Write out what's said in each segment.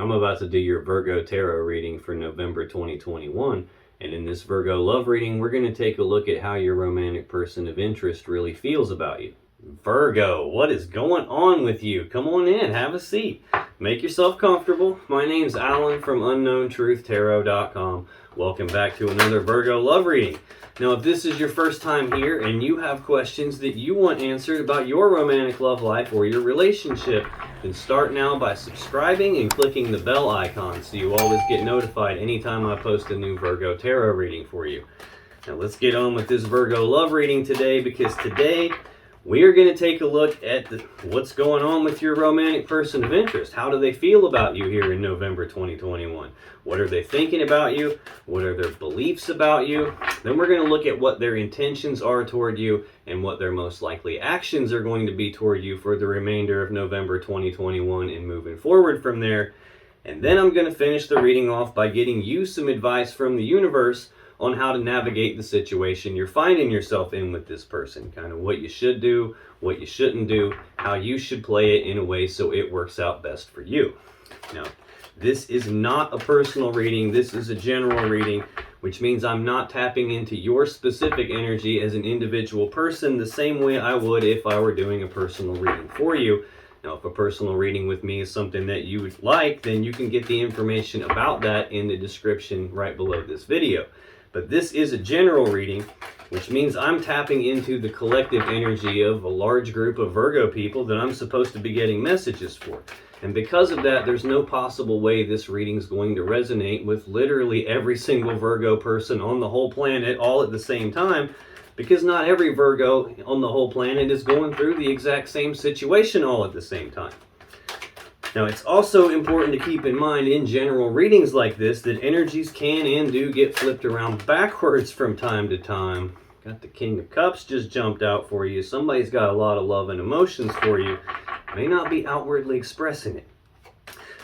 I'm about to do your Virgo tarot reading for November 2021. And in this Virgo love reading, we're going to take a look at how your romantic person of interest really feels about you. Virgo, what is going on with you? Come on in, have a seat. Make yourself comfortable. My name's Alan from UnknownTruthTarot.com. Welcome back to another Virgo love reading. Now, if this is your first time here and you have questions that you want answered about your romantic love life or your relationship, then start now by subscribing and clicking the bell icon so you always get notified anytime I post a new Virgo tarot reading for you. Now, let's get on with this Virgo love reading today, because today we are going to take a look at what's going on with your romantic person of interest. How do they feel about you here in November 2021? What are they thinking about you? What are their beliefs about you? Then we're going to look at what their intentions are toward you and what their most likely actions are going to be toward you for the remainder of November 2021 and moving forward from there. And then I'm going to finish the reading off by getting you some advice from the universe on how to navigate the situation you're finding yourself in with this person. Kind of what you should do, what you shouldn't do, how you should play it in a way so it works out best for you. Now, this is not a personal reading. This is a general reading, which means I'm not tapping into your specific energy as an individual person the same way I would if I were doing a personal reading for you. Now, if a personal reading with me is something that you would like, then you can get the information about that in the description right below this video. But this is a general reading, which means I'm tapping into the collective energy of a large group of Virgo people that I'm supposed to be getting messages for. And because of that, there's no possible way this reading is going to resonate with literally every single Virgo person on the whole planet all at the same time, because not every Virgo on the whole planet is going through the exact same situation all at the same time. Now, it's also important to keep in mind in general readings like this that energies can and do get flipped around backwards from time to time. Got the King of Cups just jumped out for you. Somebody's got a lot of love and emotions for you. May not be outwardly expressing it.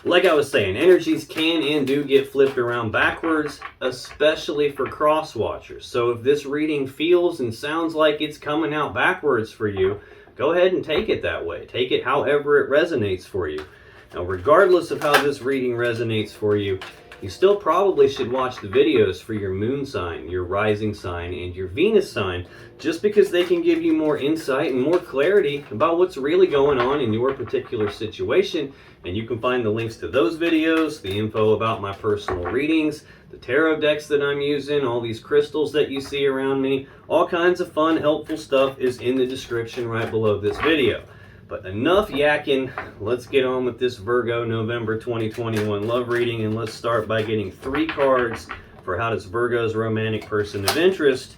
Like I was saying, energies can and do get flipped around backwards, especially for cross watchers. So if this reading feels and sounds like it's coming out backwards for you, go ahead and take it that way. Take it however it resonates for you. Now, regardless of how this reading resonates for you, you still probably should watch the videos for your moon sign, your rising sign, and your Venus sign, just because they can give you more insight and more clarity about what's really going on in your particular situation. And you can find the links to those videos, the info about my personal readings, the tarot decks that I'm using, all these crystals that you see around me, all kinds of fun, helpful stuff is in the description right below this video. But enough yakking, let's get on with this Virgo November 2021 love reading, and let's start by getting 3 cards for how does Virgo's romantic person of interest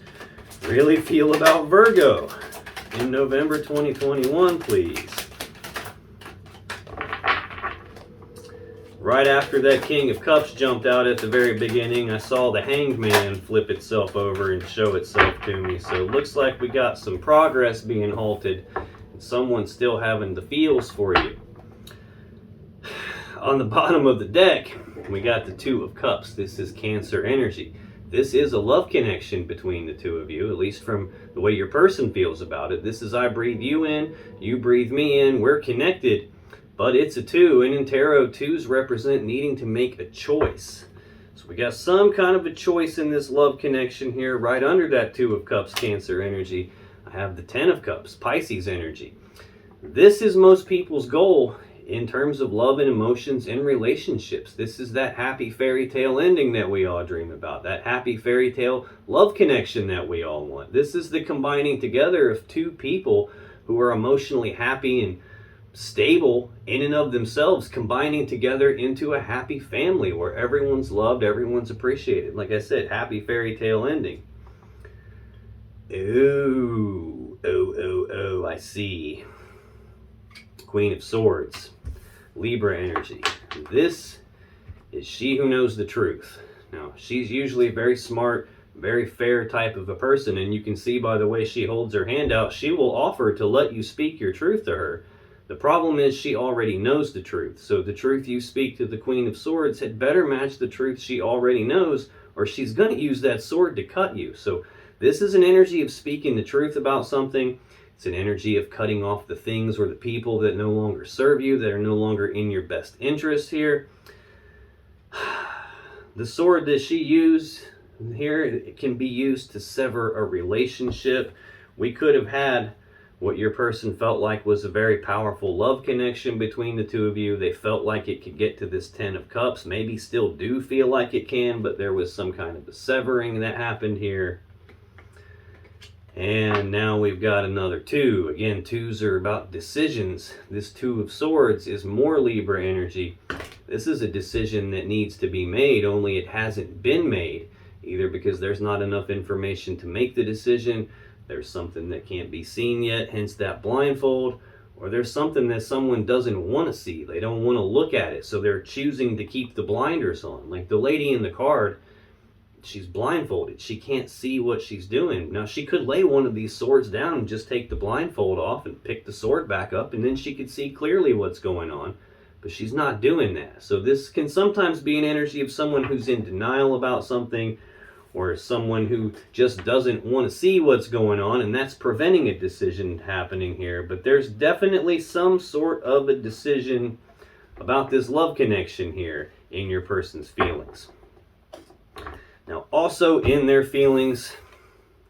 really feel about Virgo in November 2021, please. Right after that King of Cups jumped out at the very beginning, I saw the Hanged Man flip itself over and show itself to me. So it looks like we got some progress being halted. Someone's still having the feels for you. On the bottom of the deck, we got the Two of Cups. This is Cancer energy. This is a love connection between the two of you, at least from the way your person feels about it. This is I breathe you in, you breathe me in, we're connected, but it's a 2, and in tarot, 2s represent needing to make a choice. So we got some kind of a choice in this love connection here. Right under that Two of Cups, Cancer energy, I have the 10 of Cups, Pisces energy. This is most people's goal in terms of love and emotions and relationships. This is that happy fairy tale ending that we all dream about, that happy fairy tale love connection that we all want. This is the combining together of 2 people who are emotionally happy and stable in and of themselves, combining together into a happy family where everyone's loved, everyone's appreciated. Like I said, happy fairy tale ending. Oh, I see. Queen of Swords, Libra energy. This is she who knows the truth. Now, she's usually a very smart, very fair type of a person, and you can see by the way she holds her hand out, she will offer to let you speak your truth to her. The problem is she already knows the truth, so the truth you speak to the Queen of Swords had better match the truth she already knows, or she's going to use that sword to cut you. So this is an energy of speaking the truth about something. It's an energy of cutting off the things or the people that no longer serve you, that are no longer in your best interest here. The sword that she used here, it can be used to sever a relationship. We could have had what your person felt like was a very powerful love connection between the two of you. They felt like it could get to this 10 of Cups, maybe still do feel like it can, but there was some kind of a severing that happened here. And now we've got another 2. Again, 2s are about decisions. This 2 of Swords is more Libra energy. This is a decision that needs to be made, only it hasn't been made, either because there's not enough information to make the decision, there's something that can't be seen yet, hence that blindfold, or there's something that someone doesn't want to see. They don't want to look at it, so they're choosing to keep the blinders on. Like the lady in the card, she's blindfolded. She can't see what she's doing. Now, she could lay one of these swords down and just take the blindfold off and pick the sword back up, and then she could see clearly what's going on. But she's not doing that. So this can sometimes be an energy of someone who's in denial about something, or someone who just doesn't want to see what's going on, and that's preventing a decision happening here. But there's definitely some sort of a decision about this love connection here in your person's feelings. Now, also in their feelings,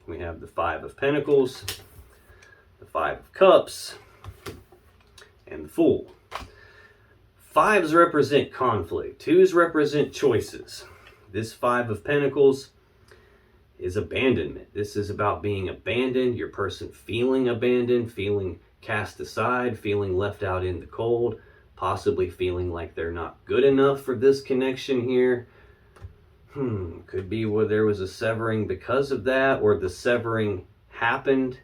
we have the 5 of Pentacles, the 5 of Cups, and the Fool. 5s represent conflict. 2s represent choices. This 5 of Pentacles is abandonment. This is about being abandoned, your person feeling abandoned, feeling cast aside, feeling left out in the cold, possibly feeling like they're not good enough for this connection here. Could be where there was a severing because of that, or the severing happened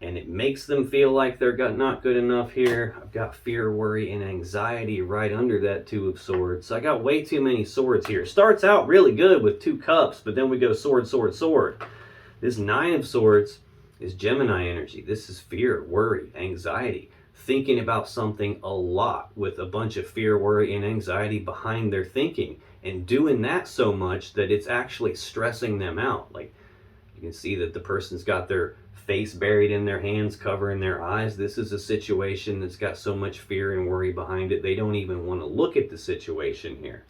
and it makes them feel like they're not good enough here. I've got fear, worry, and anxiety right under that 2 of Swords. So I got way too many swords here. Starts out really good with 2 cups, but then we go sword, sword, sword. This 9 of Swords is Gemini energy. This is fear, worry, anxiety, thinking about something a lot with a bunch of fear, worry, and anxiety behind their thinking, and doing that so much that it's actually stressing them out. Like, you can see that the person's got their face buried in their hands, covering their eyes. This is a situation that's got so much fear and worry behind it, they don't even want to look at the situation here.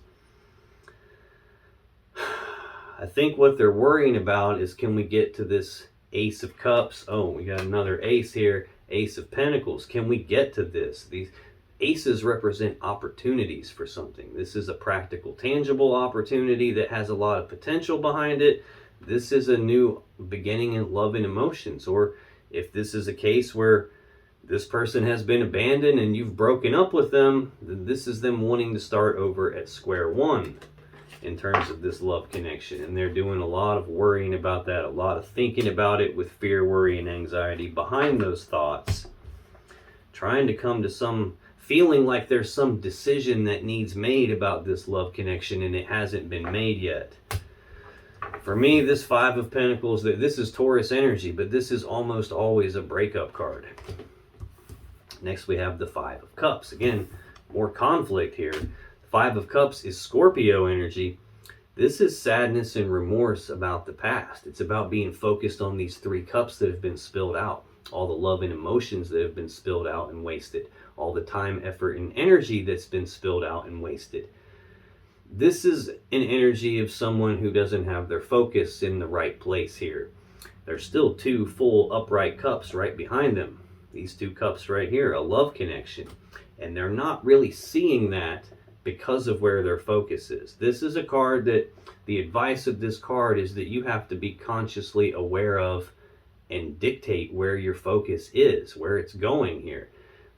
I think what they're worrying about is, can we get to this Ace of Cups? Oh, we got another ace here, Ace of Pentacles. Can we get to this? These aces represent opportunities for something. This is a practical, tangible opportunity that has a lot of potential behind it. This is a new beginning in love and emotions. Or if this is a case where this person has been abandoned and you've broken up with them, then this is them wanting to start over at square one in terms of this love connection. And they're doing a lot of worrying about that, a lot of thinking about it with fear, worry, and anxiety behind those thoughts. Trying to come to some feeling like there's some decision that needs made about this love connection and it hasn't been made yet. For me, this 5 of Pentacles, this is Taurus energy, but this is almost always a breakup card. Next, we have the 5 of Cups. Again, more conflict here. The 5 of Cups is Scorpio energy. This is sadness and remorse about the past. It's about being focused on these 3 cups that have been spilled out. All the love and emotions that have been spilled out and wasted. All the time, effort, and energy that's been spilled out and wasted. This is an energy of someone who doesn't have their focus in the right place here. There's still 2 full upright cups right behind them. These 2 cups right here, a love connection. And they're not really seeing that because of where their focus is. This is a card that, the advice of this card is that you have to be consciously aware of and dictate where your focus is, where it's going here.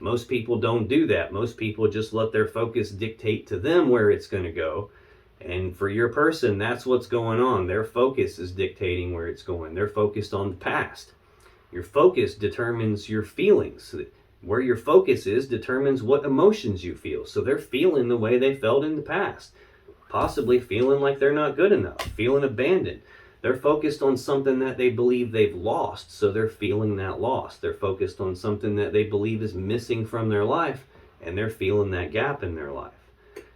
Most people don't do that. Most people just let their focus dictate to them where it's going to go. And for your person, that's what's going on. Their focus is dictating where it's going. They're focused on the past. Your focus determines your feelings. Where your focus is determines what emotions you feel. So they're feeling the way they felt in the past. Possibly feeling like they're not good enough. Feeling abandoned. They're focused on something that they believe they've lost, so they're feeling that loss. They're focused on something that they believe is missing from their life, and they're feeling that gap in their life.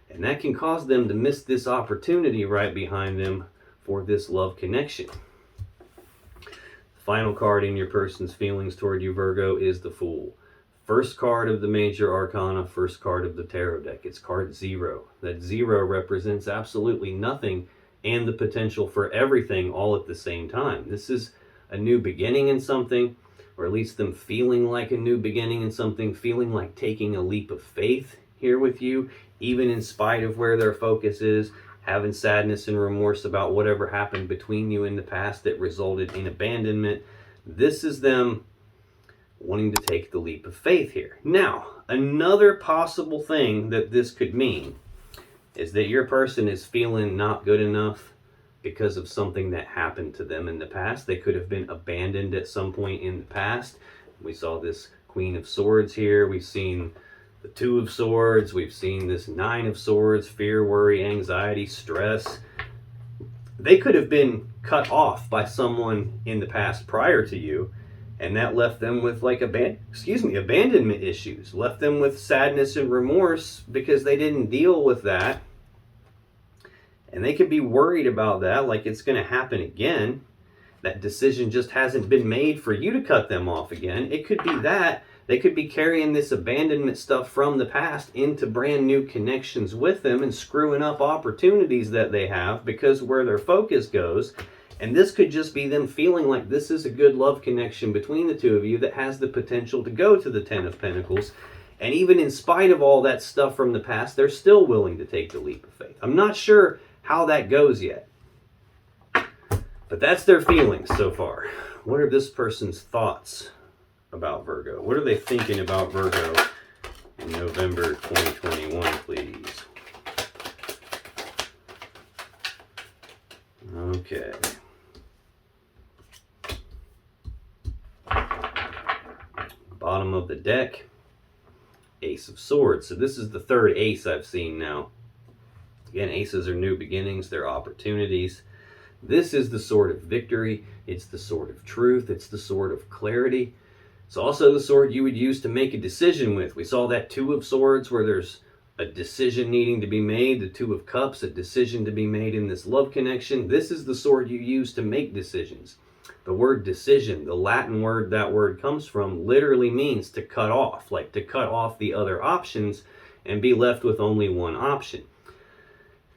And that can cause them to miss this opportunity right behind them for this love connection. The final card in your person's feelings toward you, Virgo, is the Fool. First card of the major arcana, first card of the tarot deck. It's card 0. That 0 represents absolutely nothing and the potential for everything all at the same time. This is a new beginning in something, or at least them feeling like a new beginning in something, feeling like taking a leap of faith here with you, even in spite of where their focus is, having sadness and remorse about whatever happened between you in the past that resulted in abandonment. This is them wanting to take the leap of faith here. Now, another possible thing that this could mean is that your person is feeling not good enough because of something that happened to them in the past. They could have been abandoned at some point in the past. We saw this Queen of Swords here. We've seen the Two of Swords. We've seen this Nine of Swords, fear, worry, anxiety, stress. They could have been cut off by someone in the past prior to you, and that left them with like abandonment issues, left them with sadness and remorse because they didn't deal with that. And they could be worried about that, like it's going to happen again. That decision just hasn't been made for you to cut them off again. It could be that. They could be carrying this abandonment stuff from the past into brand new connections with them and screwing up opportunities that they have because where their focus goes. And this could just be them feeling like this is a good love connection between the two of you that has the potential to go to the Ten of Pentacles. And even in spite of all that stuff from the past, they're still willing to take the leap of faith. I'm not sure how that goes yet, but that's their feelings so far. What are this person's thoughts about Virgo? What are they thinking about Virgo in November 2021, please? Okay. Bottom of the deck, Ace of Swords. So this is the third ace I've seen now. Again, aces are new beginnings, they're opportunities. This is the sword of victory. It's the sword of truth. It's the sword of clarity. It's also the sword you would use to make a decision with. We saw that Two of Swords where there's a decision needing to be made. The Two of Cups, a decision to be made in this love connection. This is the sword you use to make decisions. The word decision, the Latin word that word comes from, literally means to cut off, like to cut off the other options and be left with only one option.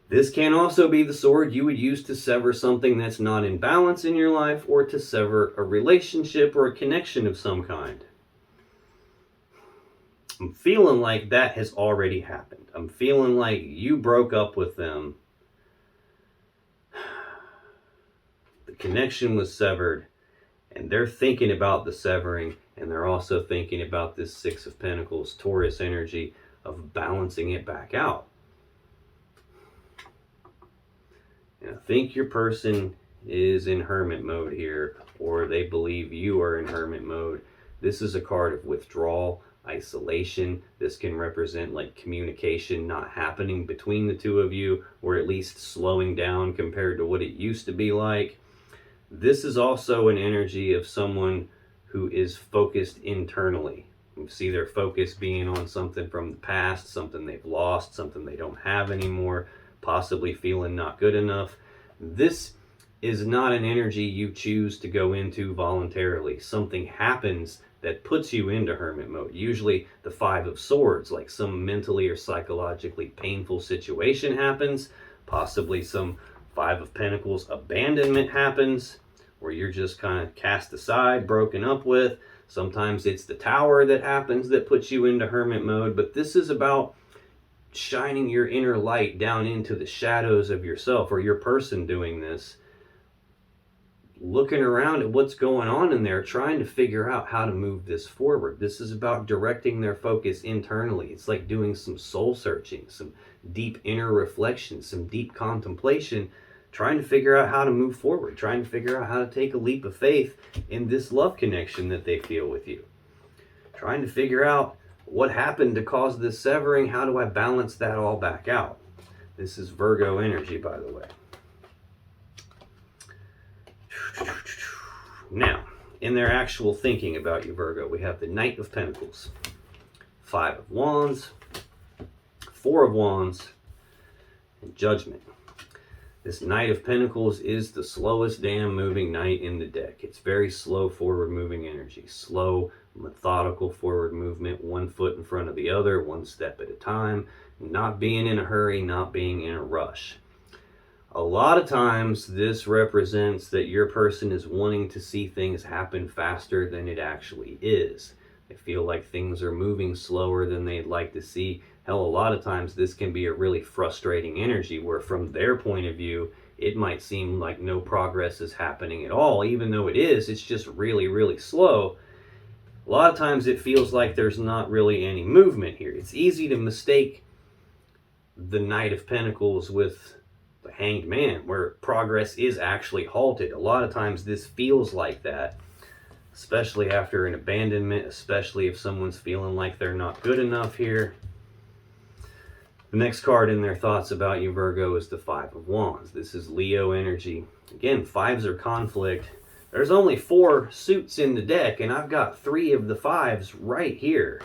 This can also be the sword you would use to sever something that's not in balance in your life, or to sever a relationship or a connection of some kind. I'm feeling like that has already happened. I'm feeling like you broke up with them. The connection was severed, and they're thinking about the severing, and they're also thinking about this Six of Pentacles, Taurus energy of balancing it back out. And I think your person is in hermit mode here, or they believe you are in hermit mode. This is a card of withdrawal, isolation. This can represent like communication not happening between the two of you, or at least slowing down compared to what it used to be like. This is also an energy of someone who is focused internally. You see their focus being on something from the past, something they've lost, something they don't have anymore, possibly feeling not good enough. This is not an energy you choose to go into voluntarily. Something happens that puts you into hermit mode. Usually the Five of Swords, like some mentally or psychologically painful situation happens, possibly some Five of Pentacles abandonment happens, where you're just kind of cast aside, broken up with. Sometimes it's the Tower that happens that puts you into hermit mode, but this is about shining your inner light down into the shadows of yourself, or your person doing this, looking around at what's going on in there, trying to figure out how to move this forward. This is about directing their focus internally. It's like doing some soul searching, some deep inner reflection, some deep contemplation, trying to figure out how to move forward, trying to figure out how to take a leap of faith in this love connection that they feel with you, trying to figure out what happened to cause this severing. How do I balance that all back out? This is Virgo energy, by the way. Now, in their actual thinking about you, Virgo, we have the Knight of Pentacles, Five of Wands, Four of Wands, and Judgment. This Knight of Pentacles is the slowest damn moving knight in the deck. It's very slow forward moving energy. Slow, methodical forward movement, one foot in front of the other, one step at a time. Not being in a hurry, not being in a rush. A lot of times this represents that your person is wanting to see things happen faster than it actually is. They feel like things are moving slower than they'd like to see. Hell, a lot of times this can be a really frustrating energy where from their point of view, it might seem like no progress is happening at all. Even though it is, it's just really, really slow. A lot of times it feels like there's not really any movement here. It's easy to mistake the Knight of Pentacles with the Hanged Man, where progress is actually halted. A lot of times this feels like that, especially after an abandonment, especially if someone's feeling like they're not good enough here. The next card in their thoughts about you, Virgo, is the Five of Wands. This is Leo energy. Again, fives are conflict. There's only 4 suits in the deck, and I've got 3 of the 5s right here.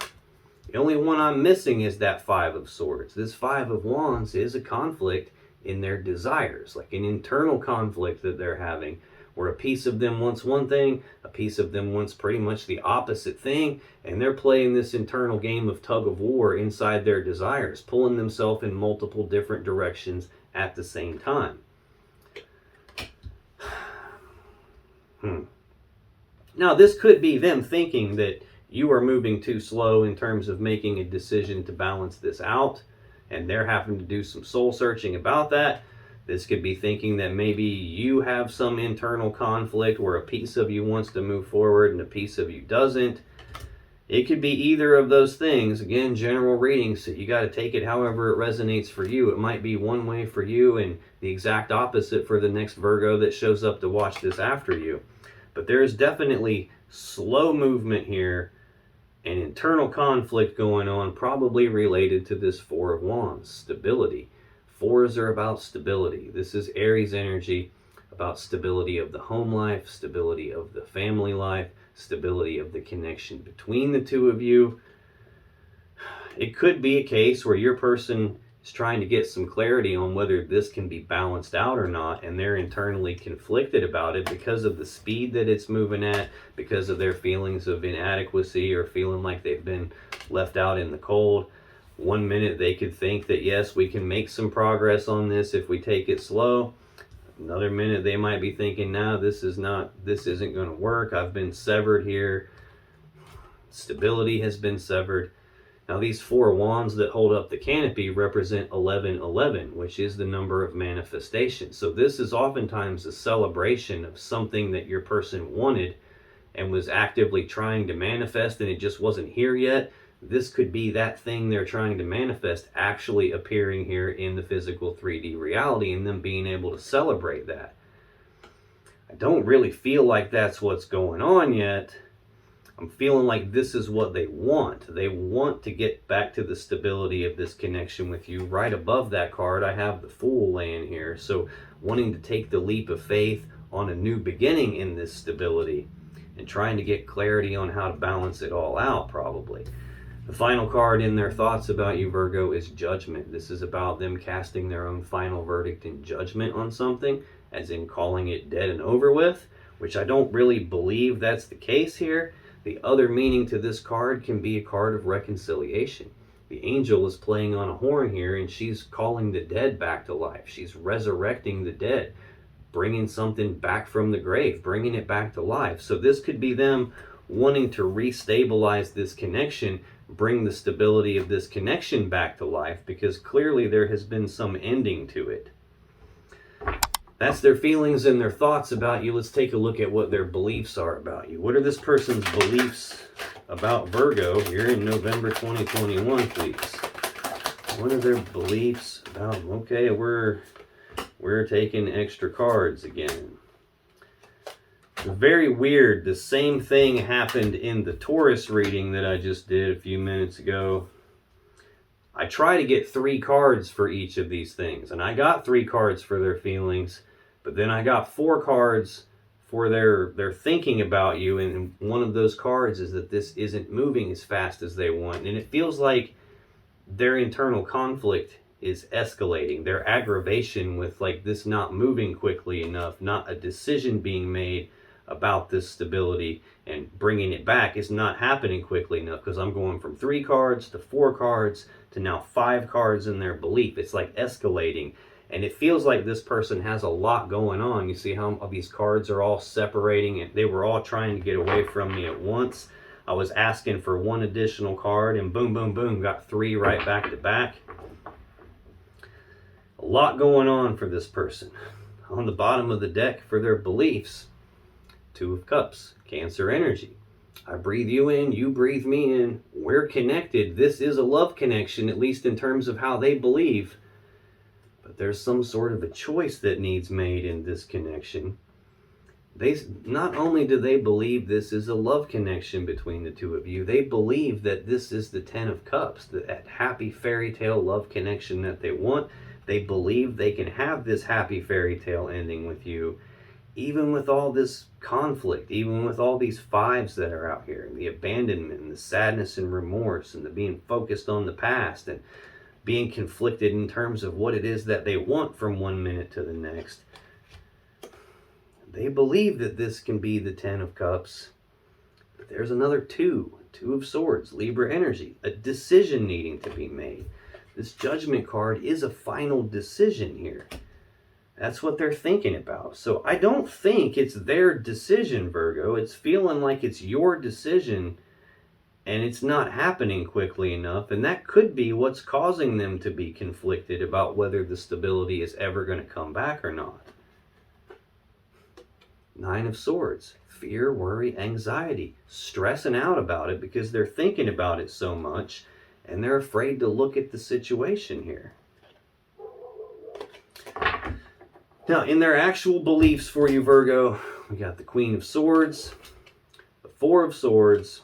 The only one I'm missing is that 5 of Swords. This 5 of Wands is a conflict in their desires, like an internal conflict that they're having, where a piece of them wants one thing, a piece of them wants pretty much the opposite thing, and they're playing this internal game of tug of war inside their desires, pulling themselves in multiple different directions at the same time. Now, this could be them thinking that you are moving too slow in terms of making a decision to balance this out, and they're having to do some soul searching about that. This could be thinking that maybe you have some internal conflict where a piece of you wants to move forward and a piece of you doesn't. It could be either of those things. Again, general readings, so you got to take it however it resonates for you. It might be one way for you and the exact opposite for the next Virgo that shows up to watch this after you. But there's definitely slow movement here and internal conflict going on, probably related to this Four of Wands, stability. 4s are about stability. This is Aries energy, about stability of the home life, stability of the family life, stability of the connection between the two of you. It could be a case where your person is trying to get some clarity on whether this can be balanced out or not, and they're internally conflicted about it because of the speed that it's moving at, because of their feelings of inadequacy or feeling like they've been left out in the cold. One minute they could think that yes, we can make some progress on this if we take it slow. Another minute they might be thinking, no, this isn't going to work. I've been severed here. Stability has been severed. Now these 4 wands that hold up the canopy represent 1111, which is the number of manifestation. So this is oftentimes a celebration of something that your person wanted and was actively trying to manifest, and it just wasn't here yet. This could be that thing they're trying to manifest actually appearing here in the physical 3D reality and them being able to celebrate that. I don't really feel like that's what's going on yet. I'm feeling like this is what they want. They want to get back to the stability of this connection with you. Right above that card, I have the Fool laying here. So wanting to take the leap of faith on a new beginning in this stability and trying to get clarity on how to balance it all out, probably. The final card in their thoughts about you, Virgo, is Judgment. This is about them casting their own final verdict and judgment on something, as in calling it dead and over with, which I don't really believe that's the case here. The other meaning to this card can be a card of reconciliation. The angel is playing on a horn here, and she's calling the dead back to life. She's resurrecting the dead, bringing something back from the grave, bringing it back to life. So this could be them wanting to restabilize this connection, bring the stability of this connection back to life, because clearly there has been some ending to it. That's their feelings and their thoughts about you. Let's take a look at what their beliefs are about you. What are this person's beliefs about Virgo here in November 2021, please? What are their beliefs about them? Okay, we're taking extra cards again. Very weird. The same thing happened in the Taurus reading that I just did a few minutes ago. I try to get 3 cards for each of these things, and I got 3 cards for their feelings, but then I got 4 cards for their thinking about you, and one of those cards is that this isn't moving as fast as they want, and it feels like their internal conflict is escalating. Their aggravation with like this not moving quickly enough, not a decision being made about this stability and bringing it back is not happening quickly enough, because I'm going from 3 cards to 4 cards to now 5 cards in their belief. It's like escalating, and it feels like this person has a lot going on. You see how these cards are all separating, and they were all trying to get away from me at once. I was asking for 1 additional card, and boom, boom, boom, got 3 right back to back. A lot going on for this person. On the bottom of the deck for their beliefs, 2 of Cups, Cancer energy. I breathe you in, you breathe me in. We're connected. This is a love connection, at least in terms of how they believe. But there's some sort of a choice that needs made in this connection. Not only do they believe this is a love connection between the 2 of you, they believe that this is the 10 of Cups, that happy fairy tale love connection that they want. They believe they can have this happy fairy tale ending with you, even with all this conflict, even with all these 5s that are out here, the abandonment and the sadness and remorse and the being focused on the past and being conflicted in terms of what it is that they want from one minute to the next. They believe that this can be the 10 of Cups. But there's another 2 of Swords, Libra energy, a decision needing to be made. This Judgment card is a final decision here. That's what they're thinking about. So I don't think it's their decision, Virgo. It's feeling like it's your decision, and it's not happening quickly enough. And that could be what's causing them to be conflicted about whether the stability is ever going to come back or not. 9 of Swords, fear, worry, anxiety, stressing out about it because they're thinking about it so much and they're afraid to look at the situation here. Now, in their actual beliefs for you, Virgo, we got the Queen of Swords, the 4 of Swords,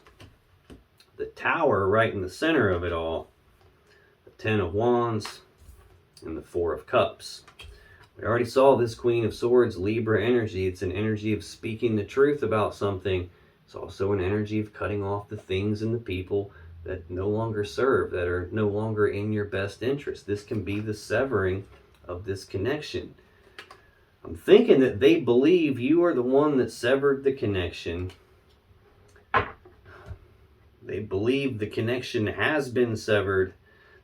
the Tower right in the center of it all, the 10 of Wands, and the 4 of Cups. We already saw this Queen of Swords, Libra energy. It's an energy of speaking the truth about something. It's also an energy of cutting off the things and the people that no longer serve, that are no longer in your best interest. This can be the severing of this connection. I'm thinking that they believe you are the one that severed the connection. They believe the connection has been severed.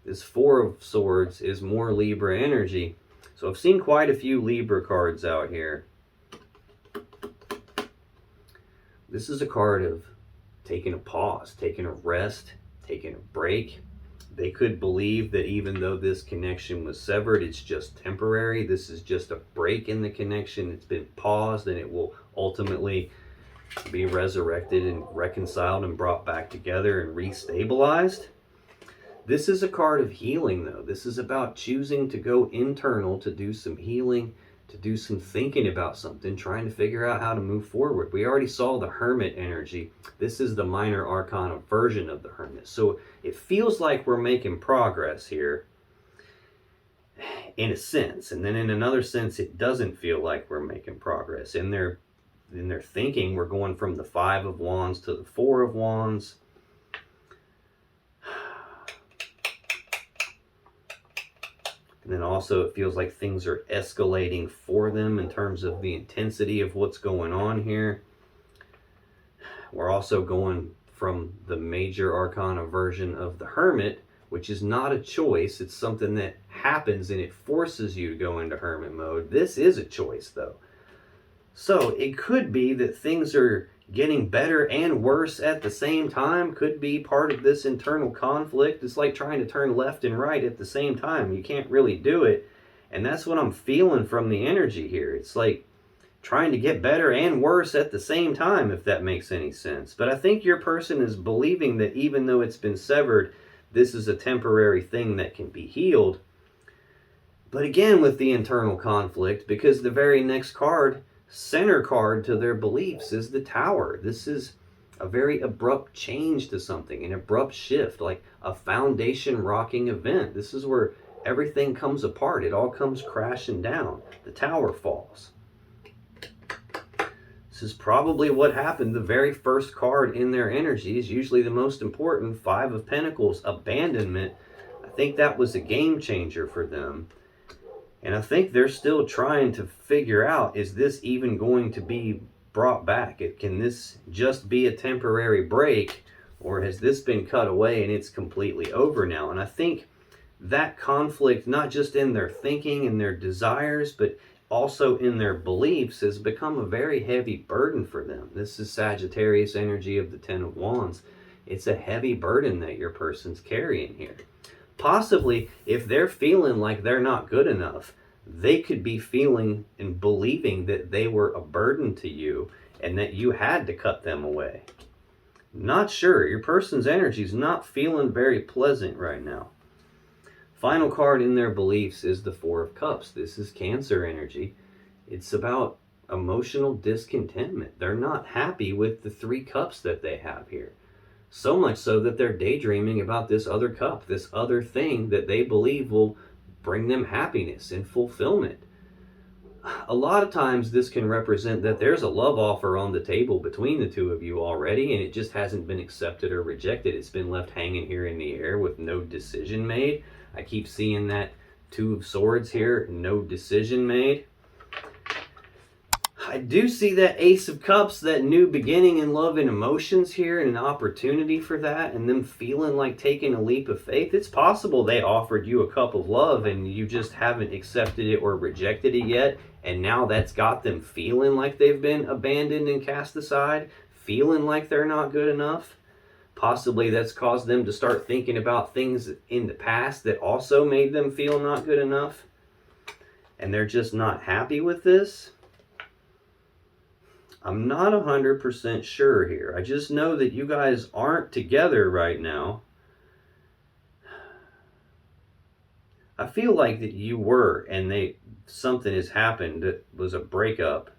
This 4 of Swords is more Libra energy. So I've seen quite a few Libra cards out here. This is a card of taking a pause, taking a rest, taking a break. They could believe that even though this connection was severed, it's just temporary. This is just a break in the connection. It's been paused and it will ultimately be resurrected and reconciled and brought back together and restabilized. This is a card of healing, though. This is about choosing to go internal, to do some healing, to do some thinking about something, trying to figure out how to move forward. We already saw the Hermit energy. This is the minor arcana version of the Hermit. So it feels like we're making progress here in a sense. And then in another sense, it doesn't feel like we're making progress. In their thinking, we're going from the 5 of Wands to the 4 of Wands. And then also it feels like things are escalating for them in terms of the intensity of what's going on here. We're also going from the major arcana version of the Hermit, which is not a choice. It's something that happens and it forces you to go into Hermit mode. This is a choice, though. So it could be that things are getting better and worse at the same time. Could be part of this internal conflict. It's like trying to turn left and right at the same time. You can't really do it. And that's what I'm feeling from the energy here. It's like trying to get better and worse at the same time, if that makes any sense. But I think your person is believing that even though it's been severed, this is a temporary thing that can be healed. But again, with the internal conflict, because the very next card, center card to their beliefs, is the Tower. This is a very abrupt change to something, an abrupt shift, like a foundation rocking event. This is where everything comes apart. It all comes crashing down. The Tower falls. This is probably what happened. The very first card in their energy is usually the most important. 5 of Pentacles, abandonment. I think that was a game changer for them. And I think they're still trying to figure out, is this even going to be brought back? Can this just be a temporary break, or has this been cut away and it's completely over now? And I think that conflict, not just in their thinking and their desires, but also in their beliefs, has become a very heavy burden for them. This is Sagittarius energy of the Ten of Wands. It's a heavy burden that your person's carrying here. Possibly, if they're feeling like they're not good enough, they could be feeling and believing that they were a burden to you and that you had to cut them away. Not sure. Your person's energy is not feeling very pleasant right now. Final card in their beliefs is the Four of Cups. This is Cancer energy. It's about emotional discontentment. They're not happy with the 3 cups that they have here. So much so that they're daydreaming about this other cup, this other thing that they believe will bring them happiness and fulfillment. A lot of times this can represent that there's a love offer on the table between the two of you already, and it just hasn't been accepted or rejected. It's been left hanging here in the air with no decision made. I keep seeing that Two of Swords here, no decision made. I do see that Ace of Cups, that new beginning in love and emotions here, and an opportunity for that, and them feeling like taking a leap of faith. It's possible they offered you a cup of love and you just haven't accepted it or rejected it yet, and now that's got them feeling like they've been abandoned and cast aside, feeling like they're not good enough. Possibly that's caused them to start thinking about things in the past that also made them feel not good enough, and they're just not happy with this. I'm not 100% sure here. I just know that you guys aren't together right now. I feel like that you were, and something has happened that was a breakup.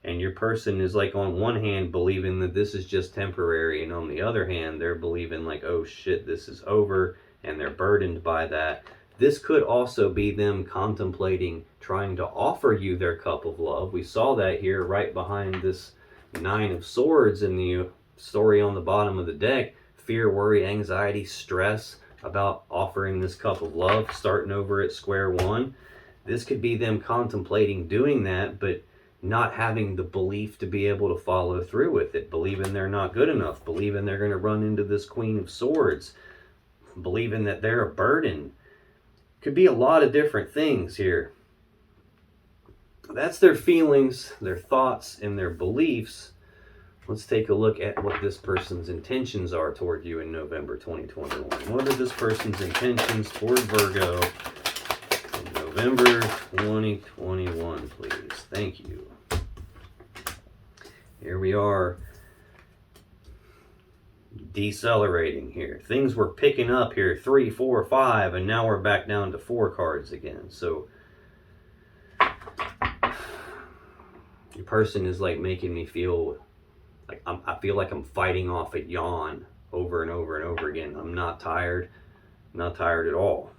And your person is like on one hand believing that this is just temporary, and on the other hand they're believing like, oh shit, this is over, and they're burdened by that. This could also be them contemplating trying to offer you their cup of love. We saw that here right behind this Nine of Swords in the story on the bottom of the deck. Fear, worry, anxiety, stress about offering this cup of love, starting over at square one. This could be them contemplating doing that, but not having the belief to be able to follow through with it, believing they're not good enough, believing they're going to run into this Queen of Swords, believing that they're a burden. Could be a lot of different things here. That's their feelings, their thoughts, and their beliefs. Let's take a look at what this person's intentions are toward you in November 2021. What are this person's intentions toward Virgo in November 2021, please? Thank you. Here we are. Decelerating here. Things were picking up here, 3, 4, 5, and now we're back down to 4 cards again. So your person is like making me feel like I feel like I'm fighting off a yawn over and over and over again. I'm not tired. I'm not tired at all.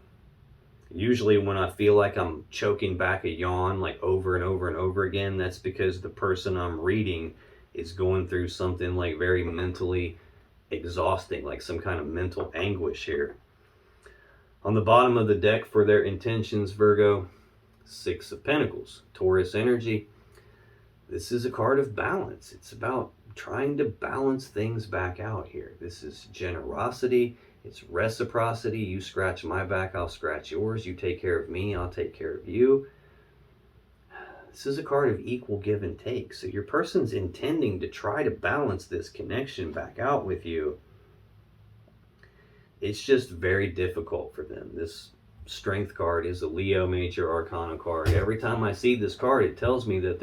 Usually when I feel like I'm choking back a yawn like over and over and over again, that's because the person I'm reading is going through something like very mentally exhausting, like some kind of mental anguish here. On the bottom of the deck for their intentions, Virgo, 6 of Pentacles, Taurus energy. This is a card of balance. It's about trying to balance things back out here. This is generosity. It's reciprocity. You scratch my back, I'll scratch yours. You take care of me, I'll take care of you. This is a card of equal give and take. So your person's intending to try to balance this connection back out with you. It's just very difficult for them. This Strength card is a Leo Major Arcana card. Every time I see this card, it tells me that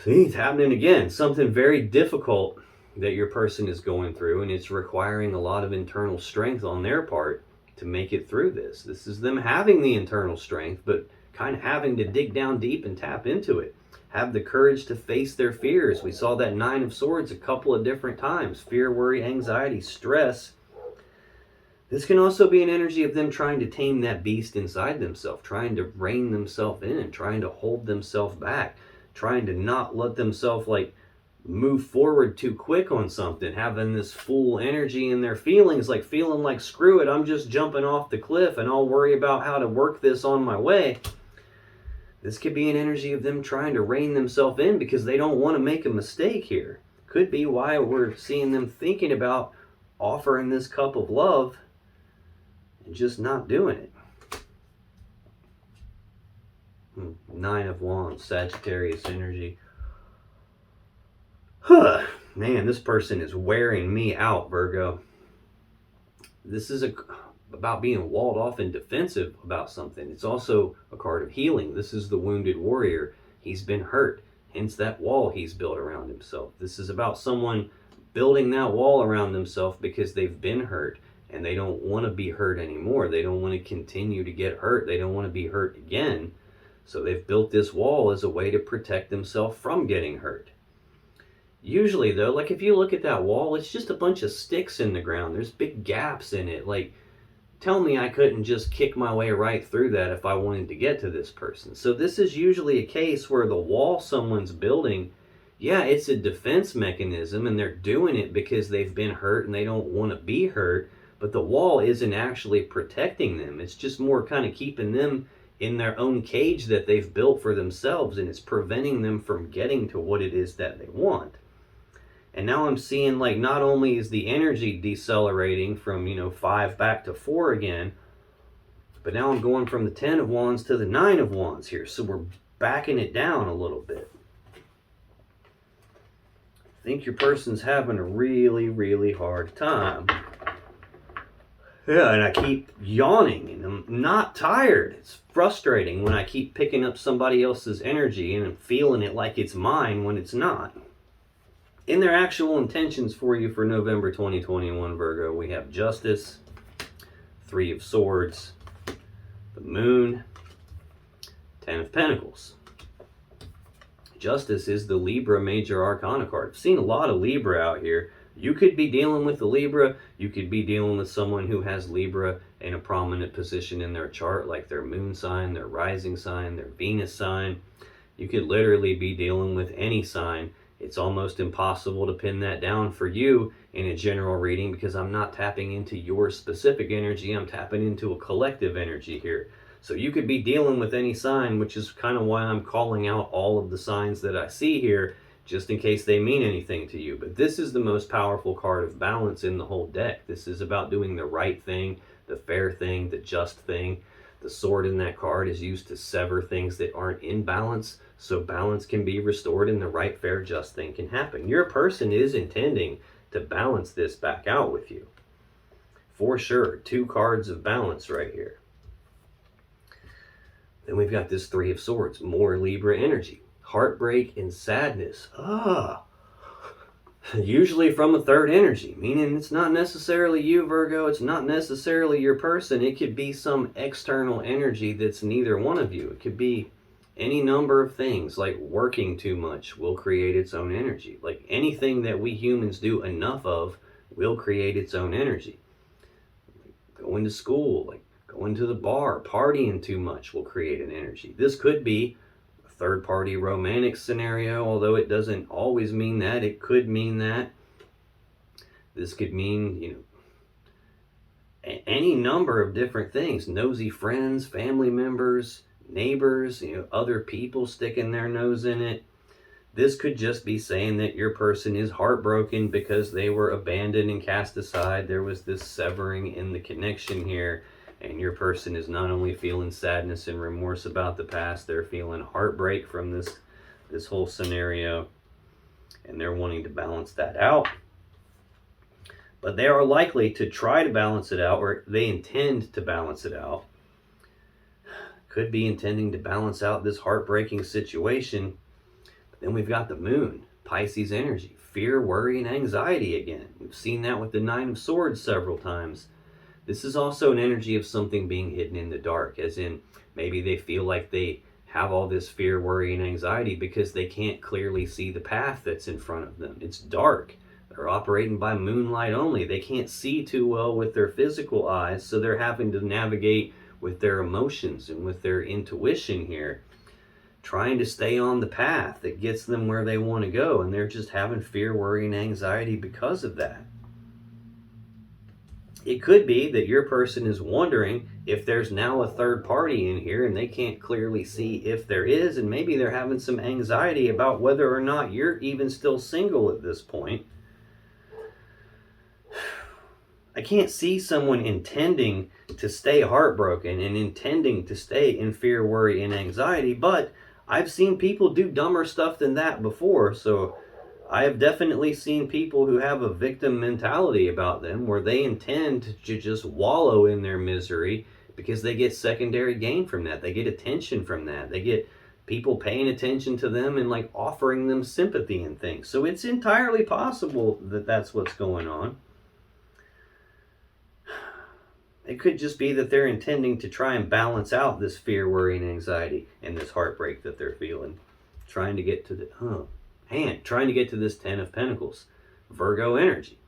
it's happening again. Something very difficult that your person is going through, and it's requiring a lot of internal strength on their part to make it through this. This is them having the internal strength, but kind of having to dig down deep and tap into it. Have the courage to face their fears. We saw that Nine of Swords a couple of different times. Fear, worry, anxiety, stress. This can also be an energy of them trying to tame that beast inside themselves, trying to rein themselves in, trying to hold themselves back, trying to not let themselves like move forward too quick on something, having this full energy in their feelings, like feeling like, screw it, I'm just jumping off the cliff and I'll worry about how to work this on my way. This could be an energy of them trying to rein themselves in because they don't want to make a mistake here. Could be why we're seeing them thinking about offering this cup of love and just not doing it. Nine of Wands, Sagittarius energy. Man, this person is wearing me out, Virgo. This is about being walled off and defensive about something. It's also a card of healing. This is the wounded warrior. He's been hurt, hence that wall he's built around himself. This is about someone building that wall around themselves because they've been hurt and they don't want to be hurt anymore. They don't want to continue to get hurt. They don't want to be hurt again. So they've built this wall as a way to protect themselves from getting hurt. Usually though, like if you look at that wall, it's just a bunch of sticks in the ground. There's big gaps in it. Like, tell me I couldn't just kick my way right through that if I wanted to get to this person. So this is usually a case where the wall someone's building, yeah, it's a defense mechanism and they're doing it because they've been hurt and they don't want to be hurt, but the wall isn't actually protecting them. It's just more kind of keeping them in their own cage that they've built for themselves, and it's preventing them from getting to what it is that they want. And now I'm seeing, like, not only is the energy decelerating from, 5 back to 4 again, but now I'm going from the 10 of Wands to the 9 of Wands here. So we're backing it down a little bit. I think your person's having a really, really hard time. Yeah, and I keep yawning, and I'm not tired. It's frustrating when I keep picking up somebody else's energy and I'm feeling it like it's mine when it's not. In their actual intentions for you for November 2021, Virgo, we have Justice, 3 of Swords, the Moon, 10 of Pentacles. Justice is the Libra Major Arcana card. I've seen a lot of Libra out here. You could be dealing with the Libra. You could be dealing with someone who has Libra in a prominent position in their chart, like their moon sign, their rising sign, their Venus sign. You could literally be dealing with any sign. It's almost impossible to pin that down for you in a general reading because I'm not tapping into your specific energy. I'm tapping into a collective energy here. So you could be dealing with any sign, which is kind of why I'm calling out all of the signs that I see here, just in case they mean anything to you. But this is the most powerful card of balance in the whole deck. This is about doing the right thing, the fair thing, the just thing. The sword in that card is used to sever things that aren't in balance, so balance can be restored and the right, fair, just thing can happen. Your person is intending to balance this back out with you. For sure, 2 cards of balance right here. Then we've got this 3 of Swords, more Libra energy. Heartbreak and sadness. Usually from a third energy, meaning it's not necessarily you, Virgo. It's not necessarily your person. It could be some external energy that's neither one of you. It could be any number of things, like working too much will create its own energy. Like anything that we humans do enough of will create its own energy. Going to school, like going to the bar, partying too much will create an energy. This could be third-party romantic scenario, although it doesn't always mean that. It could mean that. This could mean, any number of different things. Nosy friends, family members, neighbors, other people sticking their nose in it. This could just be saying that your person is heartbroken because they were abandoned and cast aside. There was this severing in the connection here. And your person is not only feeling sadness and remorse about the past, they're feeling heartbreak from this whole scenario. And they're wanting to balance that out. But they are likely to try to balance it out, or they intend to balance it out. Could be intending to balance out this heartbreaking situation. But then we've got the Moon, Pisces energy, fear, worry, and anxiety again. We've seen that with the 9 of Swords several times. This is also an energy of something being hidden in the dark, as in maybe they feel like they have all this fear, worry, and anxiety because they can't clearly see the path that's in front of them. It's dark. They're operating by moonlight only. They can't see too well with their physical eyes, so they're having to navigate with their emotions and with their intuition here, trying to stay on the path that gets them where they want to go, and they're just having fear, worry, and anxiety because of that. It could be that your person is wondering if there's now a third party in here and they can't clearly see if there is, and maybe they're having some anxiety about whether or not you're even still single at this point. I can't see someone intending to stay heartbroken and intending to stay in fear, worry, and anxiety, but I've seen people do dumber stuff than that before. So I have definitely seen people who have a victim mentality about them, where they intend to just wallow in their misery because they get secondary gain from that. They get attention from that. They get people paying attention to them and like offering them sympathy and things. So it's entirely possible that that's what's going on. It could just be that they're intending to try and balance out this fear, worry, and anxiety and this heartbreak that they're feeling. Trying to get to this 10 of Pentacles. Virgo energy.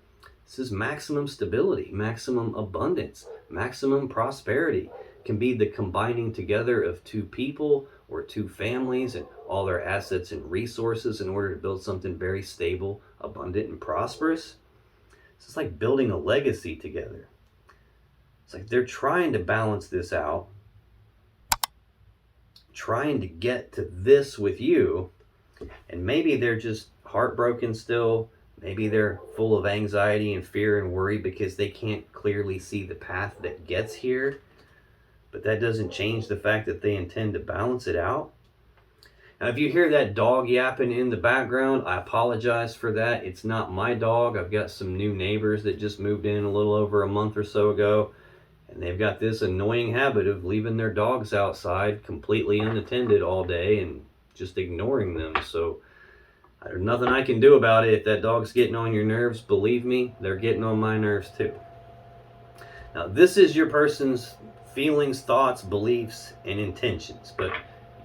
This is maximum stability, maximum abundance, maximum prosperity. It can be the combining together of two people or two families and all their assets and resources in order to build something very stable, abundant, and prosperous. It's like building a legacy together. It's like they're trying to balance this out, trying to get to this with you, and maybe they're just heartbroken still. Maybe they're full of anxiety and fear and worry because they can't clearly see the path that gets here, but that doesn't change the fact that they intend to balance it out. Now, if you hear that dog yapping in the background, I apologize for that. It's not my dog. I've got some new neighbors that just moved in a little over a month or so ago. And they've got this annoying habit of leaving their dogs outside completely unattended all day and just ignoring them. So there's nothing I can do about it. If that dog's getting on your nerves, believe me, they're getting on my nerves too. Now, this is your person's feelings, thoughts, beliefs, and intentions. But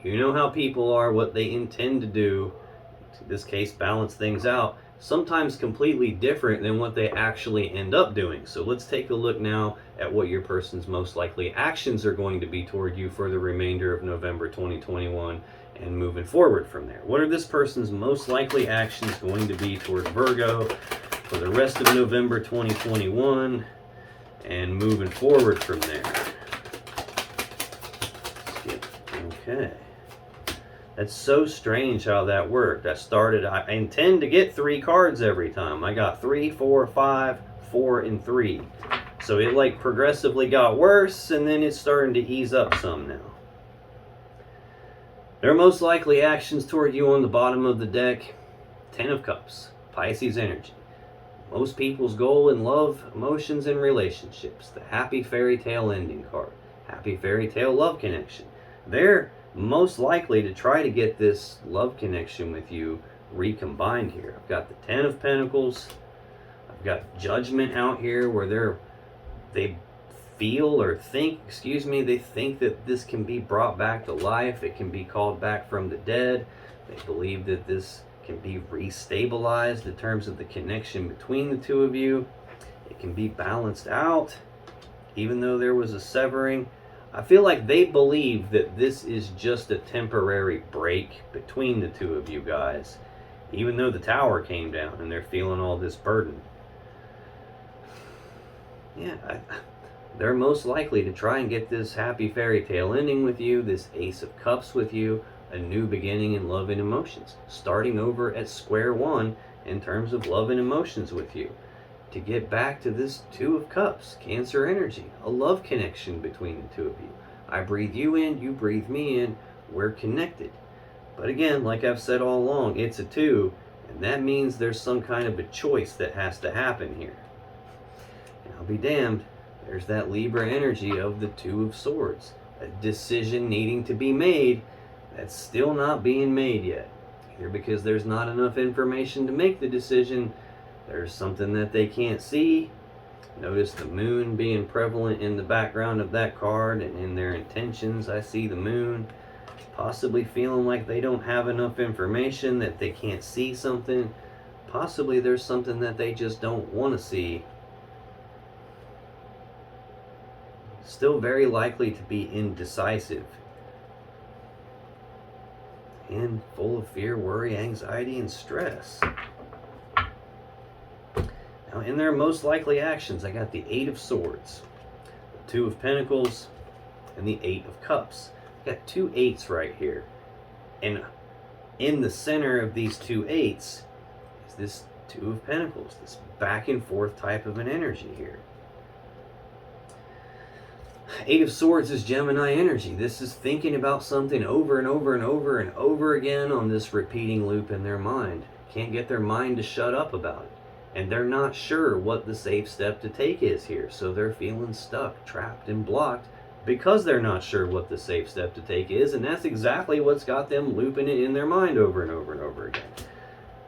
you know how people are, what they intend to do. In this case, balance things out. Sometimes completely different than what they actually end up doing. So let's take a look now at what your person's most likely actions are going to be toward you for the remainder of November 2021 and moving forward from there. What are this person's most likely actions going to be toward Virgo for the rest of November 2021 and moving forward from there? Okay. That's so strange how that worked. I intend to get 3 cards every time. I got 3, 4, 5, 4, and 3. So it like progressively got worse, and then it's starting to ease up some now. Their most likely actions toward you on the bottom of the deck: 10 of Cups, Pisces energy. Most people's goal in love, emotions, and relationships. The happy fairy tale ending card. Happy fairy tale love connection. They're most likely to try to get this love connection with you recombined here. I've got the 10 of Pentacles. I've got Judgment out here where they feel or think, they think that this can be brought back to life. It can be called back from the dead. They believe that this can be restabilized in terms of the connection between the two of you. It can be balanced out, even though there was a severing. I feel like they believe that this is just a temporary break between the two of you guys, even though the tower came down and they're feeling all this burden. Yeah, they're most likely to try and get this happy fairy tale ending with you, this Ace of Cups with you, a new beginning in love and emotions, starting over at square one in terms of love and emotions with you. To get back to this 2 of Cups, Cancer energy, a love connection between the two of you. I breathe you in, you breathe me in, we're connected. But again, like I've said all along, it's a 2, and that means there's some kind of a choice that has to happen here. And I'll be damned, there's that Libra energy of the 2 of Swords, a decision needing to be made that's still not being made yet. Either because there's not enough information to make the decision, there's something that they can't see. Notice the moon being prevalent in the background of that card, and in their intentions I see the moon possibly feeling like they don't have enough information, that they can't see something. Possibly there's something that they just don't want to see. Still very likely to be indecisive. and full of fear, worry, anxiety, and stress. Now, in their most likely actions, I got the Eight of Swords, the Two of Pentacles, and the Eight of Cups. I got two eights right here. And in the center of these two eights is this Two of Pentacles, this back and forth type of an energy here. Eight of Swords is Gemini energy. This is thinking about something over and over and over and over again on this repeating loop in their mind. Can't get their mind to shut up about it. And they're not sure what the safe step to take is here. So they're feeling stuck, trapped, and blocked because they're not sure what the safe step to take is. And that's exactly what's got them looping it in their mind over and over and over again.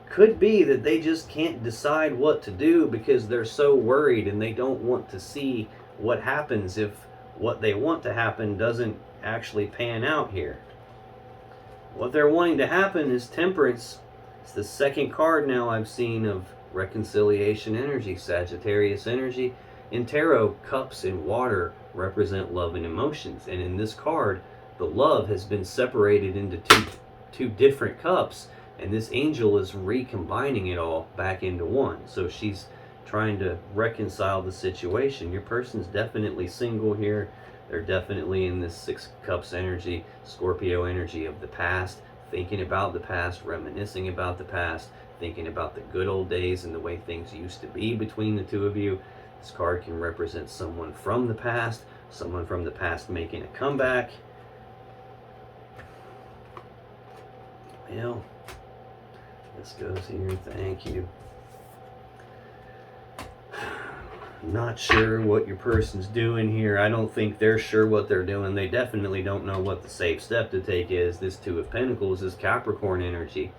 Could be that they just can't decide what to do because they're so worried and they don't want to see what happens if what they want to happen doesn't actually pan out here. What they're wanting to happen is Temperance. It's the second card now I've seen of reconciliation energy, Sagittarius energy. In tarot, cups and water represent love and emotions. And in this card, the love has been separated into two different cups. And this angel is recombining it all back into one. So she's trying to reconcile the situation. Your person's definitely single here. They're definitely in this Six of Cups energy, Scorpio energy of the past, thinking about the past, reminiscing about the past, thinking about the good old days and the way things used to be between the two of you. This card can represent someone from the past making a comeback. Well, this goes here, thank you. Not sure what your person's doing here. I don't think they're sure what they're doing. They definitely don't know what the safe step to take is. This Two of Pentacles is Capricorn energy.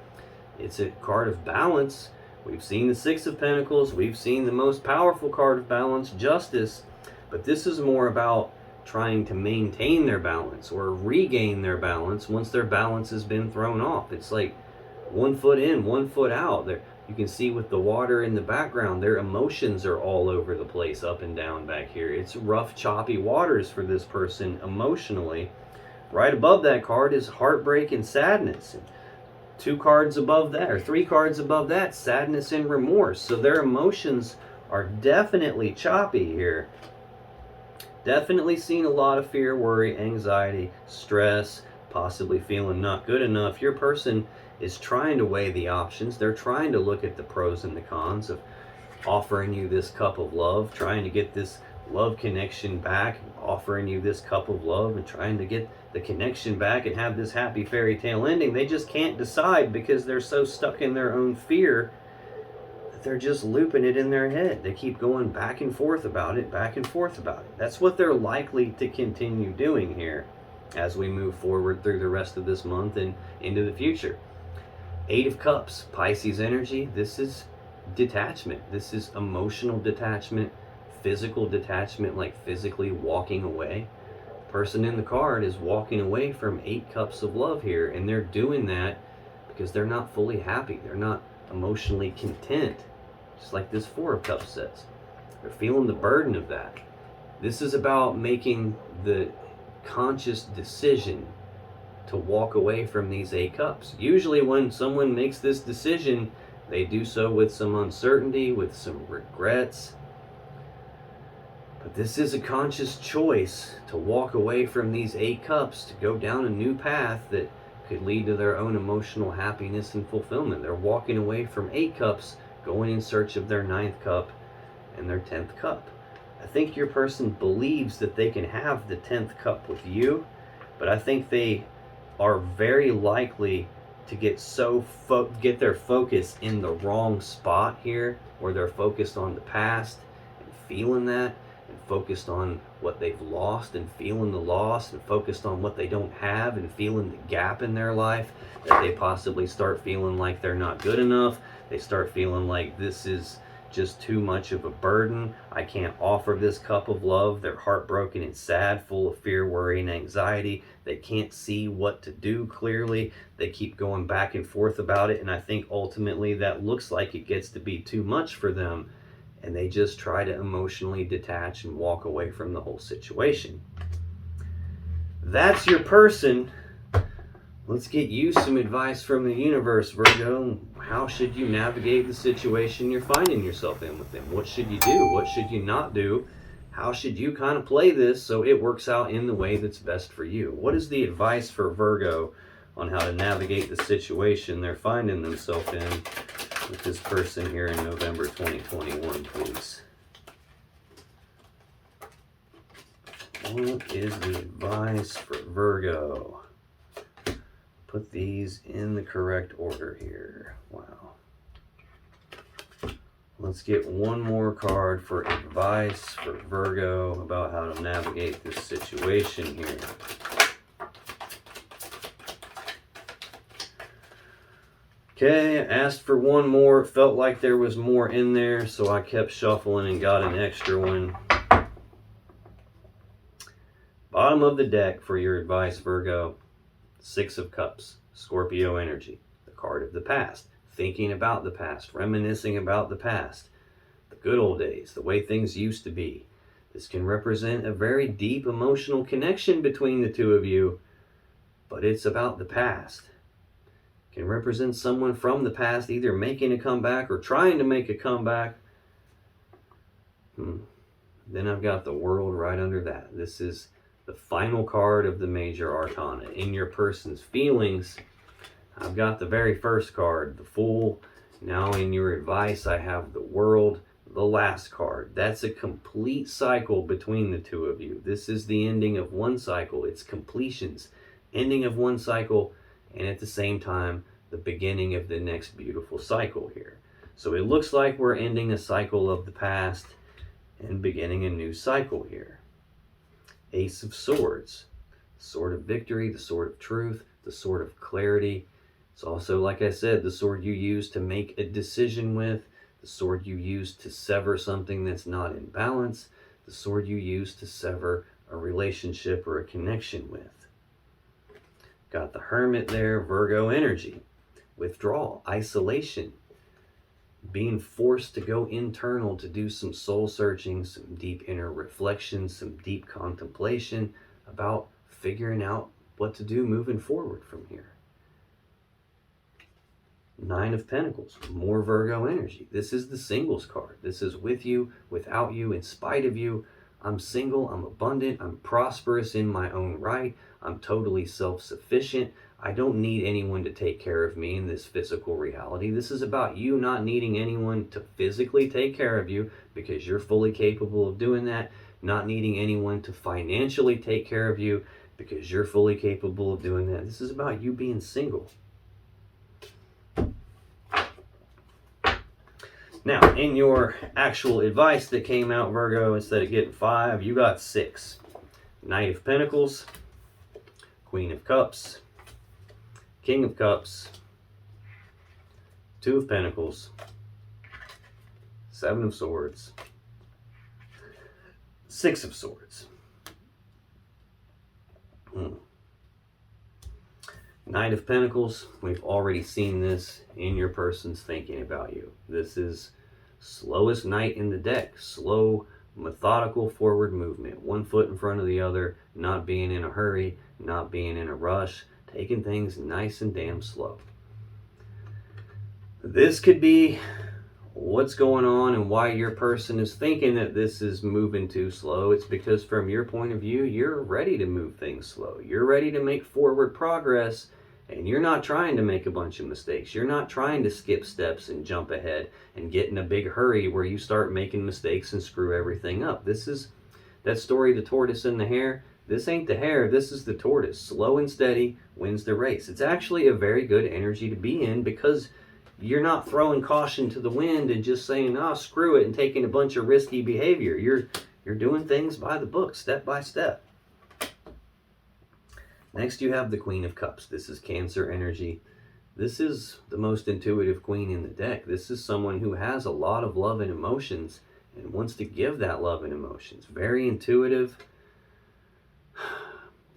It's a card of balance. We've seen the Six of Pentacles. We've seen the most powerful card of balance, Justice. But this is more about trying to maintain their balance or regain their balance once their balance has been thrown off. It's like 1 foot in, 1 foot out. You can see with the water in the background, their emotions are all over the place, up and down back here. It's rough, choppy waters for this person emotionally. Right above that card is heartbreak and sadness. And 2 cards above that, or 3 cards above that, sadness and remorse. So their emotions are definitely choppy here. Definitely seen a lot of fear, worry, anxiety, stress, possibly feeling not good enough. Your person is trying to weigh the options. They're trying to look at the pros and the cons of offering you this cup of love, trying to get this love connection back, offering you this cup of love and trying to get the connection back and have this happy fairy tale ending. They just can't decide because they're so stuck in their own fear that they're just looping it in their head. They keep going back and forth about it, back and forth about it. That's what they're likely to continue doing here as we move forward through the rest of this month and into the future. Eight of Cups, Pisces energy. This is detachment. This is emotional detachment, physical detachment, like physically walking away. The person in the card is walking away from 8 cups of love here, and they're doing that because they're not fully happy. They're not emotionally content, just like this 4 of Cups says. They're feeling the burden of that. This is about making the conscious decision to walk away from these 8 cups. Usually when someone makes this decision, they do so with some uncertainty, with some regrets. But this is a conscious choice to walk away from these 8 cups, to go down a new path that could lead to their own emotional happiness and fulfillment. They're walking away from 8 cups, going in search of their 9th cup and their 10th cup. I think your person believes that they can have the 10th cup with you, but I think they are very likely to get their focus in the wrong spot here, where they're focused on the past and feeling that, and focused on what they've lost and feeling the loss, and focused on what they don't have and feeling the gap in their life, that they possibly start feeling like they're not good enough. They start feeling like this is just too much of a burden. I can't offer this cup of love. They're heartbroken and sad, full of fear, worry, and anxiety. They can't see what to do clearly. They keep going back and forth about it, and I think ultimately that looks like it gets to be too much for them, and they just try to emotionally detach and walk away from the whole situation. That's your person. Let's get you some advice from the universe, Virgo. How should you navigate the situation you're finding yourself in with them? What should you do? What should you not do? How should you kind of play this so it works out in the way that's best for you? What is the advice for Virgo on how to navigate the situation they're finding themselves in with this person here in November 2021, please? What is the advice for Virgo? Put these in the correct order here. Wow. Let's get one more card for advice for Virgo about how to navigate this situation here. Okay, I asked for one more. Felt like there was more in there, so I kept shuffling and got an extra one. Bottom of the deck for your advice, Virgo. Six of Cups, Scorpio energy, the card of the past, thinking about the past, reminiscing about the past, the good old days, the way things used to be. This can represent a very deep emotional connection between the two of you, but it's about the past. It can represent someone from the past either making a comeback or trying to make a comeback. Then I've got the World right under that. This is the final card of the major arcana. In your person's feelings, I've got the very first card, the Fool. Now in your advice, I have the World, the last card. That's a complete cycle between the two of you. This is the ending of one cycle. It's completions, ending of one cycle, and at the same time, the beginning of the next beautiful cycle here. So it looks like we're ending a cycle of the past and beginning a new cycle here. Ace of Swords, the sword of victory, the sword of truth, the sword of clarity. It's also, like I said, the sword you use to make a decision with, the sword you use to sever something that's not in balance, the sword you use to sever a relationship or a connection with. Got the Hermit there, Virgo energy, withdrawal, isolation, being forced to go internal to do some soul searching, some deep inner reflection, some deep contemplation about figuring out what to do moving forward from here. Nine of Pentacles, more Virgo energy. This is the singles card. This is with you, without you, in spite of you. I'm single, I'm abundant, I'm prosperous in my own right, I'm totally self-sufficient. I don't need anyone to take care of me in this physical reality. This is about you not needing anyone to physically take care of you because you're fully capable of doing that. Not needing anyone to financially take care of you because you're fully capable of doing that. This is about you being single. Now, in your actual advice that came out, Virgo, instead of getting 5, you got 6. Knight of Pentacles, Queen of Cups, King of Cups, 2 of Pentacles, 7 of Swords, 6 of Swords. Knight of Pentacles, we've already seen this in your person's thinking about you. This is slowest knight in the deck. Slow, methodical forward movement. One foot in front of the other, not being in a hurry, not being in a rush, taking things nice and damn slow. This could be what's going on and why your person is thinking that this is moving too slow. It's because from your point of view, you're ready to move things slow. You're ready to make forward progress, and you're not trying to make a bunch of mistakes. You're not trying to skip steps and jump ahead and get in a big hurry where you start making mistakes and screw everything up. This is that story, the tortoise and the hare. This ain't the hare, this is the tortoise. Slow and steady wins the race. It's actually a very good energy to be in because you're not throwing caution to the wind and just saying, oh, screw it, and taking a bunch of risky behavior. You're doing things by the book, step by step. Next, you have the Queen of Cups. This is Cancer energy. This is the most intuitive queen in the deck. This is someone who has a lot of love and emotions and wants to give that love and emotions. Very intuitive.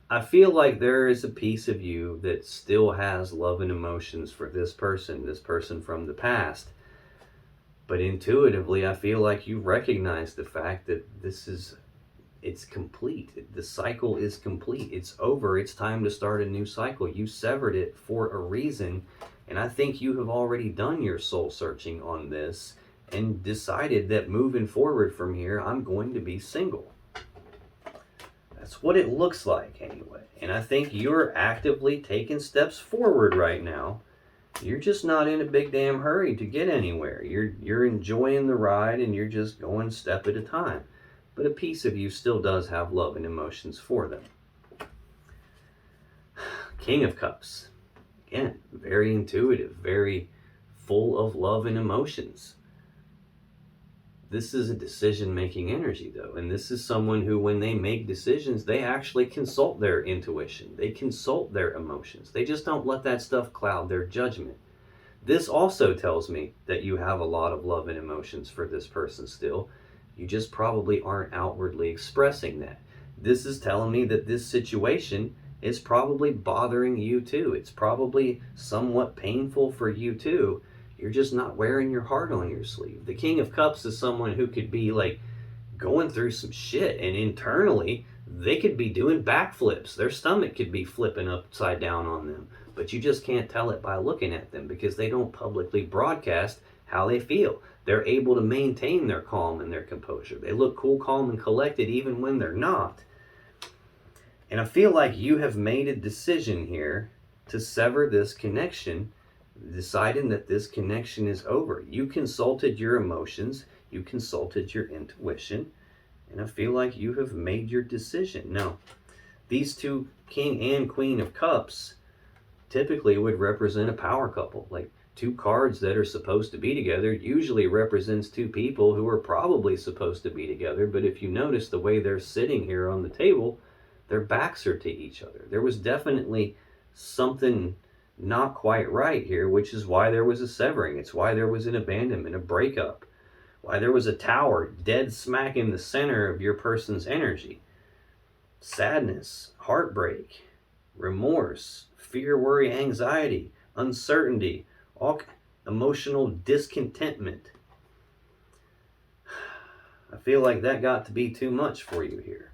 I feel like there is a piece of you that still has love and emotions for this person from the past. But intuitively, I feel like you recognize the fact that this is it's complete. The cycle is complete. It's over. It's time to start a new cycle. You severed it for a reason. And I think you have already done your soul searching on this and decided that moving forward from here, I'm going to be single. That's what it looks like anyway. And I think you're actively taking steps forward right now. You're just not in a big damn hurry to get anywhere. You're enjoying the ride and you're just going step at a time. But a piece of you still does have love and emotions for them. King of Cups. Again, very intuitive, very full of love and emotions. This is a decision-making energy, though. And this is someone who, when they make decisions, they actually consult their intuition. They consult their emotions. They just don't let that stuff cloud their judgment. This also tells me that you have a lot of love and emotions for this person still. You just probably aren't outwardly expressing that. This is telling me that this situation is probably bothering you too. It's probably somewhat painful for you too. You're just not wearing your heart on your sleeve. The King of Cups is someone who could be like going through some shit, and internally they could be doing backflips. Their stomach could be flipping upside down on them, but you just can't tell it by looking at them because they don't publicly broadcast how they feel. They're able to maintain their calm and their composure. They look cool, calm, and collected even when they're not. And I feel like you have made a decision here to sever this connection, deciding that this connection is over. You consulted your emotions, you consulted your intuition, and I feel like you have made your decision. Now, these two, King and Queen of Cups, typically would represent a power couple. Like, two cards that are supposed to be together usually represents two people who are probably supposed to be together, but if you notice the way they're sitting here on the table, their backs are to each other. There was definitely something not quite right here, which is why there was a severing. It's why there was an abandonment, a breakup, why there was a tower dead smack in the center of your person's energy. Sadness, heartbreak, remorse, fear, worry, anxiety, uncertainty, all emotional discontentment. I feel like that got to be too much for you here.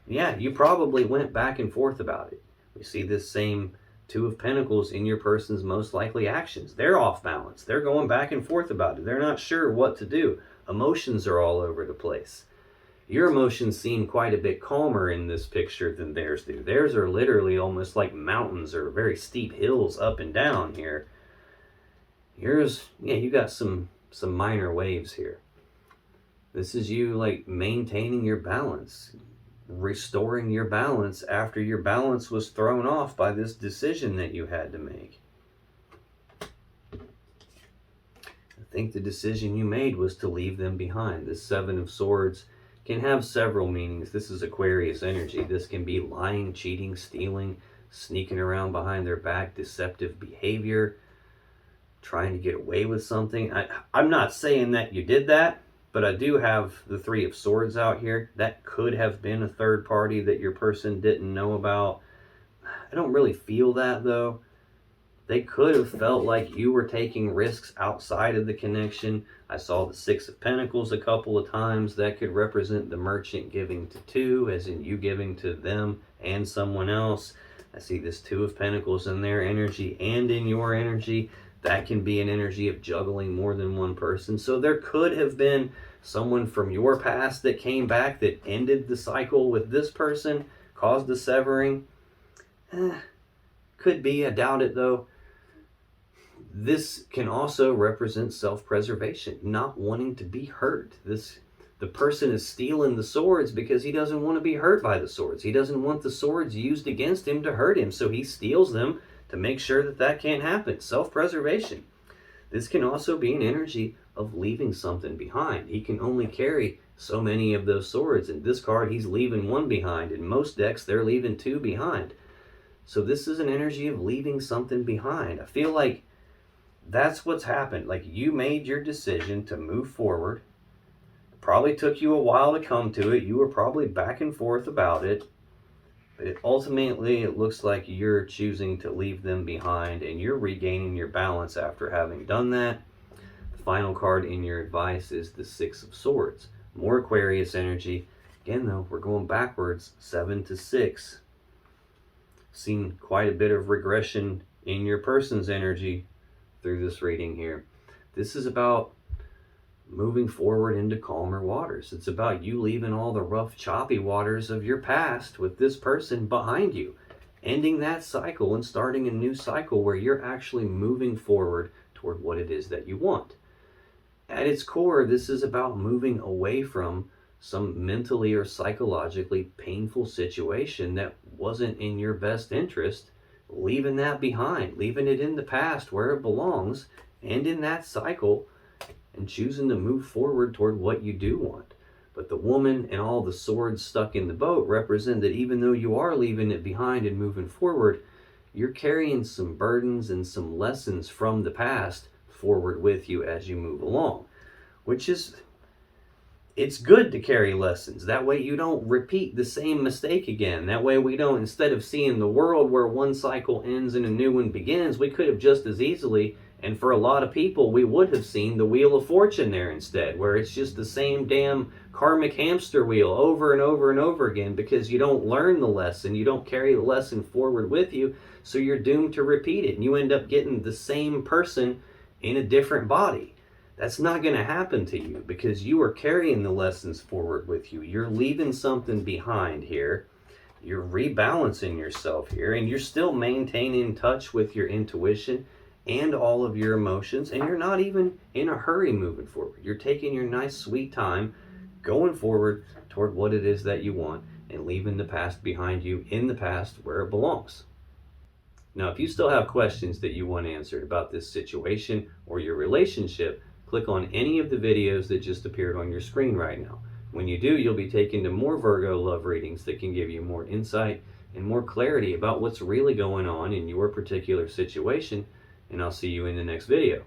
Yeah, you probably went back and forth about it. We see this same Two of Pentacles in your person's most likely actions. They're off balance. They're going back and forth about it. They're not sure what to do. Emotions are all over the place. Your emotions seem quite a bit calmer in this picture than theirs do. Theirs are literally almost like mountains or very steep hills up and down here. Yours, yeah, you got some minor waves here. This is you like maintaining your balance, restoring your balance after your balance was thrown off by this decision that you had to make. I think the decision you made was to leave them behind. This Seven of Swords can have several meanings. This is Aquarius energy. This can be lying, cheating, stealing, sneaking around behind their back, deceptive behavior, trying to get away with something. I'm not saying that you did that, but I do have the Three of Swords out here. That could have been a third party that your person didn't know about. I don't really feel that, though. They could have felt like you were taking risks outside of the connection. I saw the Six of Pentacles a couple of times. That could represent the merchant giving to two, as in you giving to them and someone else. I see this Two of Pentacles in their energy and in your energy. That can be an energy of juggling more than one person. So there could have been someone from your past that came back that ended the cycle with this person, caused the severing. Could be, I doubt it though. This can also represent self-preservation, not wanting to be hurt. The person is stealing the swords because he doesn't want to be hurt by the swords. He doesn't want the swords used against him to hurt him, so he steals them to make sure that that can't happen. Self-preservation. This can also be an energy of leaving something behind. He can only carry so many of those swords. In this card, he's leaving one behind. In most decks, they're leaving two behind. So this is an energy of leaving something behind. I feel like that's what's happened. Like, you made your decision to move forward. It probably took you a while to come to it. You were probably back and forth about it. But ultimately, it looks like you're choosing to leave them behind and you're regaining your balance after having done that. The final card in your advice is the Six of Swords. More Aquarius energy. Again, though, we're going backwards, 7 to 6. Seen quite a bit of regression in your person's energy through this reading here. This is about moving forward into calmer waters. It's about you leaving all the rough, choppy waters of your past with this person behind you, ending that cycle and starting a new cycle where you're actually moving forward toward what it is that you want. At its core, this is about moving away from some mentally or psychologically painful situation that wasn't in your best interest, leaving that behind, leaving it in the past where it belongs, and in that cycle, and choosing to move forward toward what you do want. But the woman and all the swords stuck in the boat represent that even though you are leaving it behind and moving forward, you're carrying some burdens and some lessons from the past forward with you as you move along, which is, it's good to carry lessons. That way you don't repeat the same mistake again. That way we don't, instead of seeing the world where one cycle ends and a new one begins, we could have just as easily, and for a lot of people, we would have seen the Wheel of Fortune there instead, where it's just the same damn karmic hamster wheel over and over and over again, because you don't learn the lesson, you don't carry the lesson forward with you, so you're doomed to repeat it, and you end up getting the same person in a different body. That's not going to happen to you because you are carrying the lessons forward with you. You're leaving something behind here. You're rebalancing yourself here, and you're still maintaining touch with your intuition and all of your emotions, and you're not even in a hurry moving forward. You're taking your nice, sweet time going forward toward what it is that you want and leaving the past behind you in the past where it belongs. Now, if you still have questions that you want answered about this situation or your relationship, click on any of the videos that just appeared on your screen right now. When you do, you'll be taken to more Virgo love readings that can give you more insight and more clarity about what's really going on in your particular situation, and I'll see you in the next video.